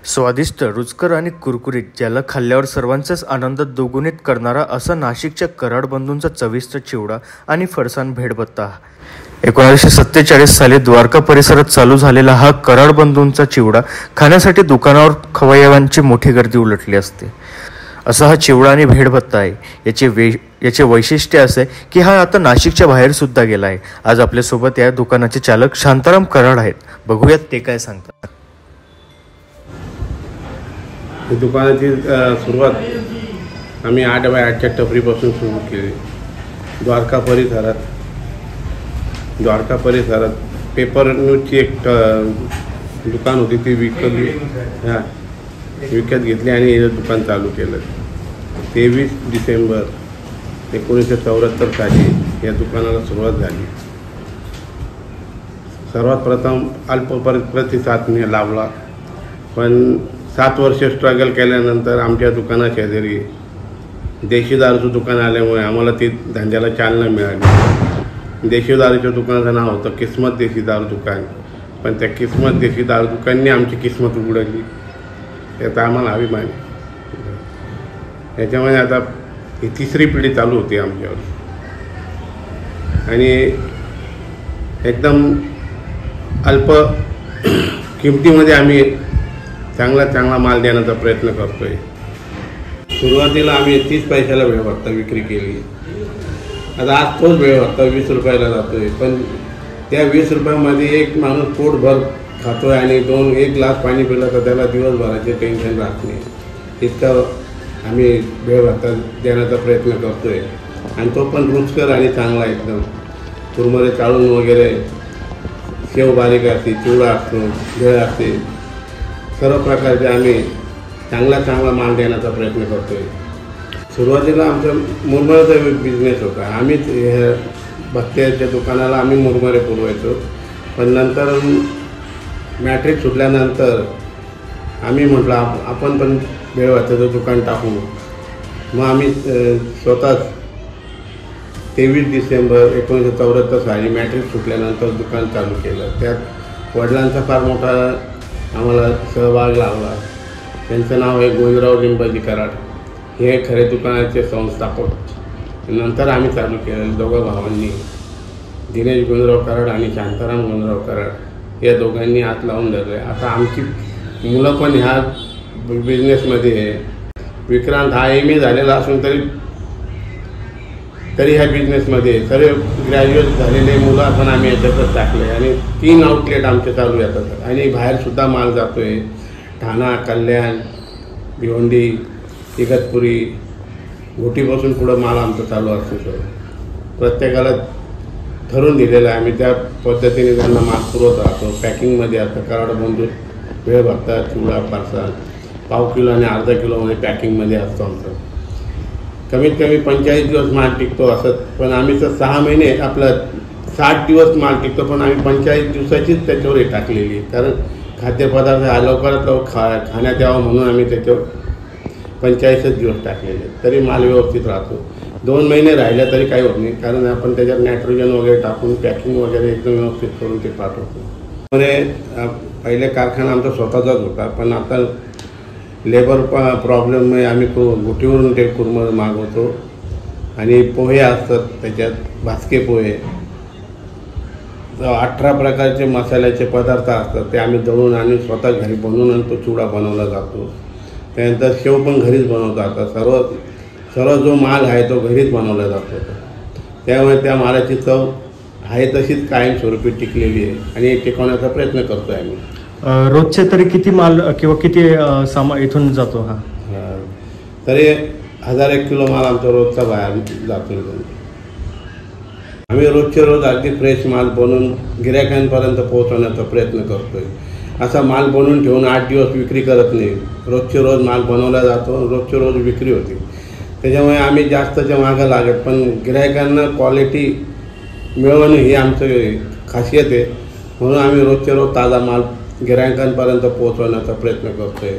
स्वादिष्ट, रुचकर आणि कुरकुरीत, ज्याला खाल्ल्यावर सर्वांचाच आनंद द्विगुणित करणारा असा नाशिकच्या कराड बंधूंचा चविष्ट चिवडा आणि फरसाण भेळभत्ता. 1947 साली द्वारका परिसरात चालू झालेला हा कराड बंधूंचा चिवडा खाण्यासाठी दुकानावर खवय्यांची मोठी गर्दी उलटली असते. असा हा चिवडा आणि भेळभत्ता आहे. याचे वैशिष्ट्य असे की हा आता नाशिकच्या बाहेर सुद्धा गेला आहे. आज आपल्यासोबत या दुकानाचे चालक शांताराम कराड आहेत. बघूयात ते काय सांगतात. दुकानाची सुरुवात आम्ही 8x8च्या टपरीपासून सुरू केली. द्वारका परिसरात पेपर न्यूजची एक दुकान होती, ती विकत घेतली आणि हे दुकान चालू केलं. 23 डिसेंबर 1974 साली या दुकानाला सुरुवात झाली. सर्वात प्रथम अल्प प्रतिसाद मी लावला, पण 7 वर्ष स्ट्रगल केल्यानंतर आमच्या दुकानाशेजारी देशी दारूचं दुकान आल्यामुळे आम्हाला ती धंद्याला चालना मिळाली. देशी दारूच्या दुकानाचं नाव होतं किस्मत देशी दारू दुकान, पण त्या किस्मत देशी दारू दुकानने आमची किस्मत उघडली, याचा आम्हाला अभिमान आहे. याच्यामध्ये आता ही 3री पिढी चालू होती आमच्यावर आणि एकदम अल्प किमतीमध्ये आम्ही चांगला माल देण्याचा प्रयत्न करतो आहे. सुरुवातीला आम्ही 30 पैशाला भेळभत्ता विक्री केली. आता आज तोच भेळभत्ता 20 रुपयाला जातो आहे, पण त्या 20 रुपयामध्ये एक माणूस पोटभर खातो आहे आणि 1 ग्लास पाणी पिलं तर त्याला दिवसभराचे टेन्शन राहत नाही. इतकं आम्ही भेळभत्ता देण्याचा प्रयत्न करतो आहे आणि तो पण रुचकर आणि चांगला एकदम. कुरमुरे चाळून वगैरे, शेव बारीक असते, चिवडा असतो, भेळ असते, सर्व प्रकारचे आम्ही चांगला माल देण्याचा प्रयत्न करतो आहे. सुरुवातीला आमचा मुरमुऱ्याचा बिझनेस होता. आम्हीच ह्या भत्त्याच्या दुकानाला आम्ही मुरमुरे पुरवायचो, पण नंतर मॅट्रिक सुटल्यानंतर आम्ही म्हटलं आपण पण भेळभत्त्याचं दुकान टाकू. मग आम्ही स्वतःच 23 डिसेंबर 1974 साली मॅट्रिक सुटल्यानंतर दुकान चालू केलं. त्यात वडिलांचा फार मोठा आम्हाला सहभाग लावला. त्यांचं नाव आहे गोविंदराव लिंबाजी कराड. हे खरे दुकानाचे संस्थापक. नंतर आम्ही चालू केलं दोघं भावांनी, दिनेश गोविंदराव कराड आणि शांताराम गोविंदराव कराड, या दोघांनी हात लावून धरले. आता आमची मुलं पण ह्या बिझनेसमध्ये आहे. विक्रांत हा MA झालेला असून तरी ह्या बिझनेसमध्ये सर्व ग्रॅज्युएट झालेले मुलं पण आम्ही याच्यातच टाकले आणि 3 आउटलेट आमचे चालू येतात आणि बाहेरसुद्धा माल जातो आहे. ठाणा, कल्याण, भिवंडी, इगतपुरी, घोटीपासून पुढं माल आमचं चालू असतो. सर प्रत्येकाला ठरवून दिलेलं आहे, आम्ही त्या पद्धतीने त्यांना माल पुरवत राहतो. पॅकिंगमध्ये असतं. कराड बंधू भेळभत्ता, चिवडा, फरसाण पाव किलो आणि अर्धा किलोमध्ये पॅकिंगमध्ये असतो आमचं. कमीत कमी 45 दिवस माल टिकतो असं, पण आम्ही तर 6 महिने आपलं 60 दिवस माल टिकतो, पण आम्ही 45 दिवसाचीच त्याच्यावर हे टाकलेली आहे. कारण खाद्यपदार्थ हा लवकरात खाण्यात यावं म्हणून आम्ही त्याच्यावर 45 दिवस टाकलेले. तरी माल व्यवस्थित राहतो. 2 महिने राहिल्या तरी काही होत नाही, कारण आपण त्याच्यात नायट्रोजन वगैरे टाकून पॅकिंग वगैरे एकदम व्यवस्थित करून ते पाठवतो. पहिले कारखाना आमचा स्वतःचाच होता, पण आता लेबर प्रॉब्लेममुळे आम्ही घोटीवरून ते कुरमुरे मागवतो आणि पोहे असतात, त्याच्यात भाजके पोहे, 18 प्रकारचे मसाल्याचे पदार्थ असतात, ते आम्ही दळून आणि स्वतः घरी बनवून तो चिवडा बनवला जातो. त्यानंतर शेव पण घरीच बनवता आता. सर्व जो माल आहे तो घरीच बनवला जातो. त्यामुळे त्या मालाची चव आहे तशीच कायमस्वरूपी टिकलेली आहे आणि टिकवण्याचा प्रयत्न करतो आहे आम्ही. रोजचे तरी किती माल किंवा किती सामान इथून जातो? तरी 1001 किलो माल आमचा रोजचा बाहेर जातो. आम्ही रोजचे रोज अगदी फ्रेश माल बनवून गिऱ्हाईकांपर्यंत पोहोचवण्याचा प्रयत्न करतो आहे. असा माल बनवून ठेवून 8 दिवस विक्री करत नाही. रोजचे रोज माल बनवला जातो, रोजचे रोज विक्री होते. त्याच्यामुळे आम्ही जास्तच्या मागं लागत, पण गिऱ्हाईकांना क्वालिटी मिळवणं ही आमचं खासियत आहे. म्हणून आम्ही रोजचे रोज ताजा माल गिऱ्हाईकांपर्यंत पोहोचवण्याचा प्रयत्न करतो आहे.